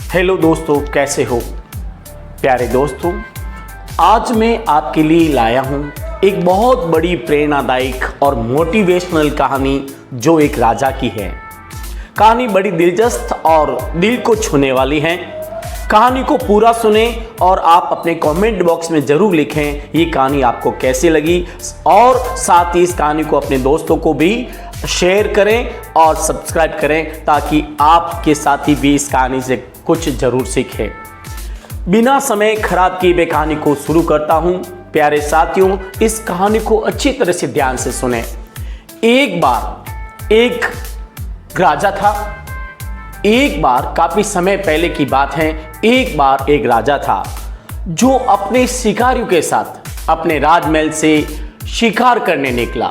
Hello दोस्तों, कैसे हो प्यारे दोस्तों। आज मैं आपके लिए लाया हूँ एक बहुत बड़ी प्रेरणादायक और मोटिवेशनल कहानी जो एक राजा की है। कहानी बड़ी दिलचस्प और दिल को छूने वाली है। कहानी को पूरा सुने और आप अपने कमेंट बॉक्स में ज़रूर लिखें ये कहानी आपको कैसी लगी, और साथ ही इस कहानी को अपने दोस्तों को भी शेयर करें और सब्सक्राइब करें ताकि आपके साथी भी इस कहानी से कुछ ज़रूर सीखें। बिना समय खराब किए मैं कहानी को शुरू करता हूँ। प्यारे साथियों, इस कहानी को अच्छी तरह से ध्यान से सुने। एक बार एक राजा था। एक बार काफी समय पहले की बात है। एक बार एक राजा था जो अपने शिकारियों के साथ अपने राजमहल से शिकार करने निकला।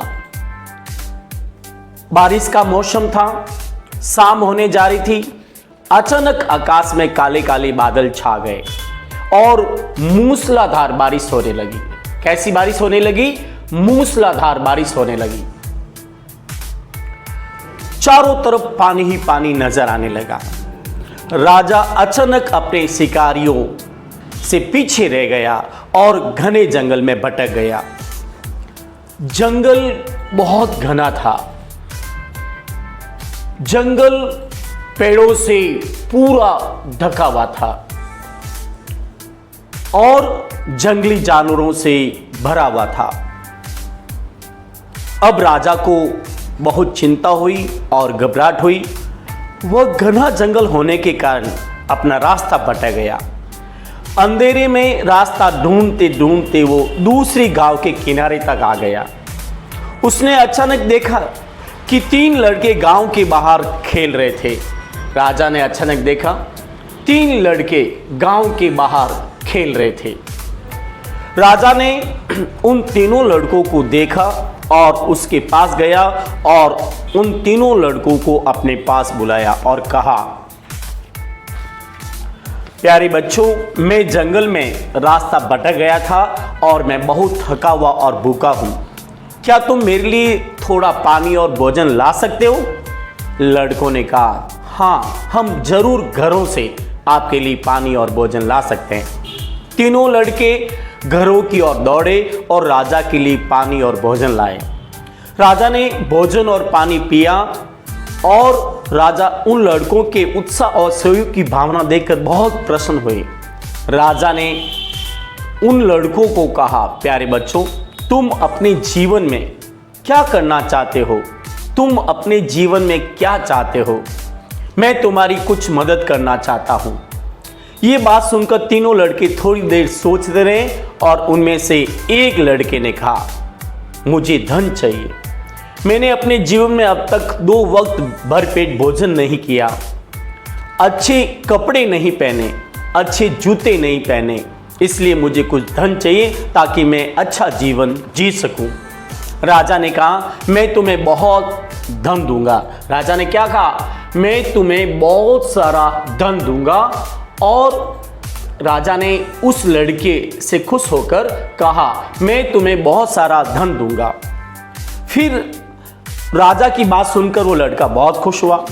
बारिश का मौसम था, शाम होने जा रही थी। अचानक आकाश में काले काले बादल छा गए और मूसलाधार बारिश होने लगी। कैसी बारिश होने लगी? मूसलाधार बारिश होने लगी। चारों तरफ पानी ही पानी नजर आने लगा। राजा अचानक अपने शिकारियों से पीछे रह गया और घने जंगल में भटक गया। जंगल बहुत घना था। जंगल पेड़ों से पूरा ढका हुआ था और जंगली जानवरों से भरा हुआ था। अब राजा को बहुत चिंता हुई और घबराहट हुई। वह घना जंगल होने के कारण अपना रास्ता भटक गया। अंधेरे में रास्ता ढूंढते ढूंढते वो दूसरी गांव के किनारे तक आ गया। उसने अचानक देखा कि 3 लड़के गांव के बाहर खेल रहे थे। राजा ने अचानक देखा 3 लड़के गांव के बाहर खेल रहे थे। राजा ने उन तीनों लड़कों को देखा और उसके पास गया और उन तीनों लड़कों को अपने पास बुलाया और कहा, प्यारे बच्चों, मैं जंगल में रास्ता भटक गया था और मैं बहुत थका हुआ और भूखा हूं। क्या तुम मेरे लिए थोड़ा पानी और भोजन ला सकते हो? लड़कों ने कहा, हाँ, हम जरूर घरों से आपके लिए पानी और भोजन ला सकते हैं। तीनों लड़के घरों की ओर दौड़े और राजा के लिए पानी और भोजन लाए। राजा ने भोजन और पानी पिया और राजा उन लड़कों के उत्साह और सहयोग की भावना देखकर बहुत प्रसन्न हुए। राजा ने उन लड़कों को कहा, प्यारे बच्चों, तुम अपने जीवन में क्या करना चाहते हो? तुम अपने जीवन में क्या चाहते हो? मैं तुम्हारी कुछ मदद करना चाहता हूं। ये बात सुनकर तीनों लड़के थोड़ी देर सोचते रहे और उनमें से एक लड़के ने कहा, मुझे धन चाहिए। मैंने अपने जीवन में अब तक 2 वक्त भरपेट भोजन नहीं किया, अच्छे कपड़े नहीं पहने, अच्छे जूते नहीं पहने, इसलिए मुझे कुछ धन चाहिए ताकि मैं अच्छा जीवन जी सकूं। राजा ने कहा, मैं तुम्हें बहुत धन दूंगा। राजा ने क्या कहा? मैं तुम्हें बहुत सारा धन दूंगा। और राजा ने उस लड़के से खुश होकर कहा, मैं तुम्हें बहुत सारा धन दूंगा। फिर राजा की बात सुनकर वो लड़का बहुत खुश हुआ।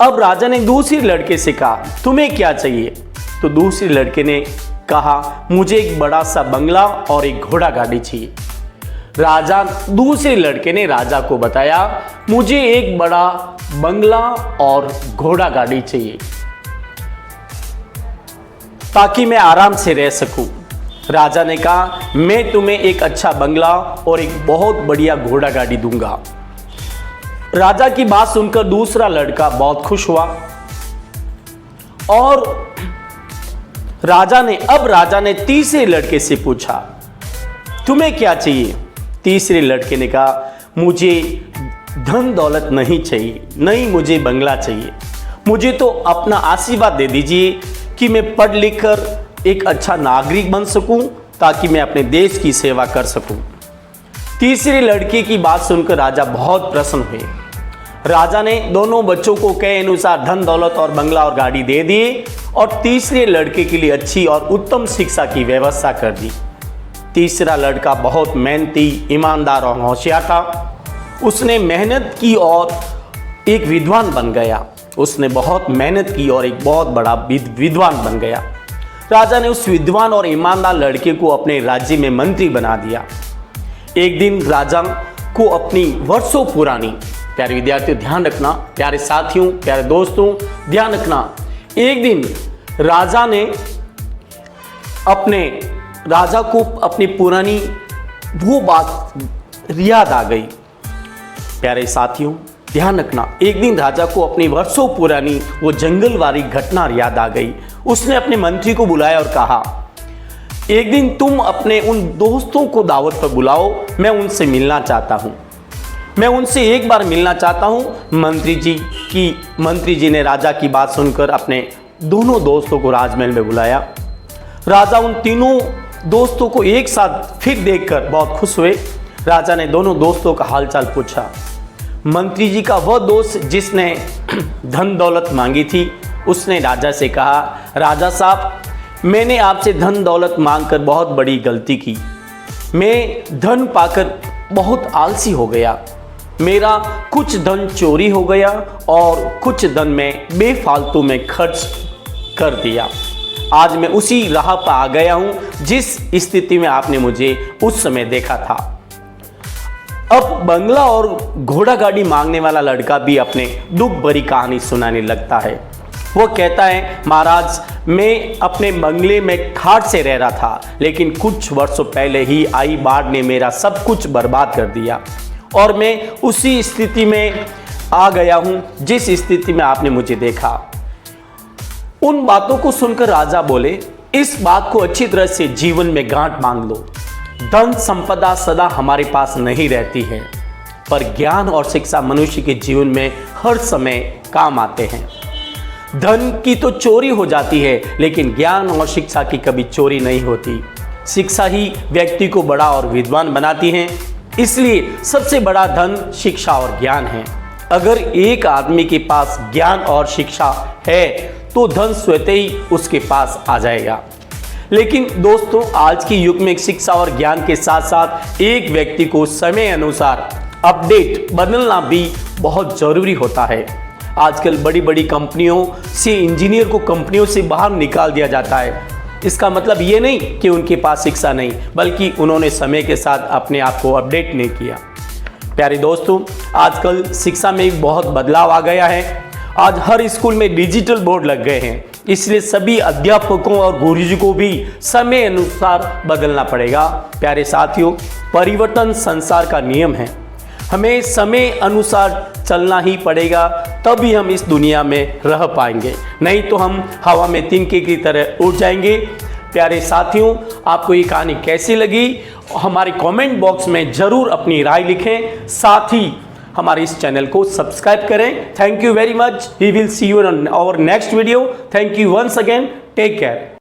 अब राजा ने दूसरी लड़के से कहा, तुम्हें क्या चाहिए? तो दूसरे लड़के ने कहा, मुझे एक बड़ा सा बंगला और एक घोड़ा गाड़ी चाहिए। दूसरे लड़के ने राजा को बताया, मुझे एक बड़ा बंगला और घोड़ा गाड़ी चाहिए ताकि मैं आराम से रह सकूं। राजा ने कहा, मैं तुम्हें एक अच्छा बंगला और एक बहुत बढ़िया घोड़ा गाड़ी दूंगा। राजा की बात सुनकर दूसरा लड़का बहुत खुश हुआ और राजा ने तीसरे लड़के से पूछा, तुम्हें क्या चाहिए? तीसरे लड़के ने कहा, मुझे धन दौलत नहीं चाहिए, नहीं मुझे बंगला चाहिए। मुझे तो अपना आशीर्वाद दे दीजिए कि मैं पढ़ लिख कर एक अच्छा नागरिक बन सकूं ताकि मैं अपने देश की सेवा कर सकूं। तीसरे लड़के की बात सुनकर राजा बहुत प्रसन्न हुए। राजा ने दोनों बच्चों को कहे अनुसार धन दौलत और बंगला और गाड़ी दे दिए और तीसरे लड़के के लिए अच्छी और उत्तम शिक्षा की व्यवस्था कर दी। तीसरा लड़का बहुत मेहनती, ईमानदार और होशियार था। उसने मेहनत की और एक विद्वान बन गया उसने बहुत मेहनत की और एक बहुत बड़ा विद्वान बन गया। राजा ने उस विद्वान और ईमानदार लड़के को अपने राज्य में मंत्री बना दिया। एक दिन राजा को अपनी वर्षों पुरानी, प्यारे विद्यार्थियों ध्यान रखना, प्यारे साथियों, प्यारे दोस्तों ध्यान रखना, एक दिन राजा को अपनी पुरानी वो बात याद आ गई। प्यारे साथियों ध्यान रखना, एक दिन राजा को अपनी वर्षों पुरानी वो जंगल वाली घटना याद आ गई। उसने अपने मंत्री को बुलाया और कहा, एक दिन तुम अपने उन दोस्तों को दावत पर बुलाओ, मैं उनसे मिलना चाहता हूं, मैं उनसे एक बार मिलना चाहता हूं। मंत्री जी ने राजा की बात सुनकर अपने दोनों दोस्तों को राजमहल में बुलाया। राजा उन तीनों दोस्तों को एक साथ फिर देखकर बहुत खुश हुए। राजा ने दोनों दोस्तों का हालचाल पूछा। मंत्री जी का वह दोस्त जिसने धन दौलत मांगी थी, उसने राजा से कहा, राजा साहब, मैंने आपसे धन दौलत मांगकर बहुत बड़ी गलती की। मैं धन पाकर बहुत आलसी हो गया। मेरा कुछ धन चोरी हो गया और कुछ धन मैं बेफालतू में खर्च कर दिया। आज मैं उसी राह पर आ गया हूं जिस स्थिति में आपने मुझे उस समय देखा था। अब बंगला और घोड़ा गाड़ी मांगने वाला लड़का भी अपने दुख भरी कहानी सुनाने लगता है। वो कहता है, महाराज, मैं अपने बंगले में ठाठ से रह रहा था, लेकिन कुछ वर्षों पहले ही आई बाढ़ ने मेरा सब कुछ बर्बाद कर दिया और मैं उसी स्थिति में आ गया हूं जिस स्थिति में आपने मुझे देखा। उन बातों को सुनकर राजा बोले, इस बात को अच्छी तरह से जीवन में गांठ मांग लो। धन संपदा सदा हमारे पास नहीं रहती है, पर ज्ञान और शिक्षा मनुष्य के जीवन में हर समय काम आते हैं। धन की तो चोरी हो जाती है, लेकिन ज्ञान और शिक्षा की कभी चोरी नहीं होती। शिक्षा ही व्यक्ति को बड़ा और विद्वान बनाती है, इसलिए सबसे बड़ा धन शिक्षा और ज्ञान है। अगर एक आदमी के पास ज्ञान और शिक्षा है तो धन स्वतः ही उसके पास आ जाएगा। लेकिन दोस्तों, आज के युग में शिक्षा और ज्ञान के साथ साथ एक व्यक्ति को समय अनुसार अपडेट बदलना भी बहुत जरूरी होता है। आजकल बड़ी बड़ी कंपनियों से इंजीनियर को कंपनियों से बाहर निकाल दिया जाता है। इसका मतलब ये नहीं कि उनके पास शिक्षा नहीं, बल्कि उन्होंने समय के साथ अपने आप को अपडेट नहीं किया। प्यारे दोस्तों, आजकल शिक्षा में एक बहुत बदलाव आ गया है। आज हर स्कूल में डिजिटल बोर्ड लग गए हैं, इसलिए सभी अध्यापकों और गुरुजी को भी समय अनुसार बदलना पड़ेगा। प्यारे साथियों, परिवर्तन संसार का नियम है। हमें समय अनुसार चलना ही पड़ेगा, तभी हम इस दुनिया में रह पाएंगे, नहीं तो हम हवा में तिनके की तरह उड़ जाएंगे। प्यारे साथियों, आपको ये कहानी कैसी लगी हमारे कमेंट बॉक्स में ज़रूर अपनी राय लिखें। साथ ही हमारे इस चैनल को सब्सक्राइब करें। Thank you very much. We will see you in our next video. Thank you once again. Take care.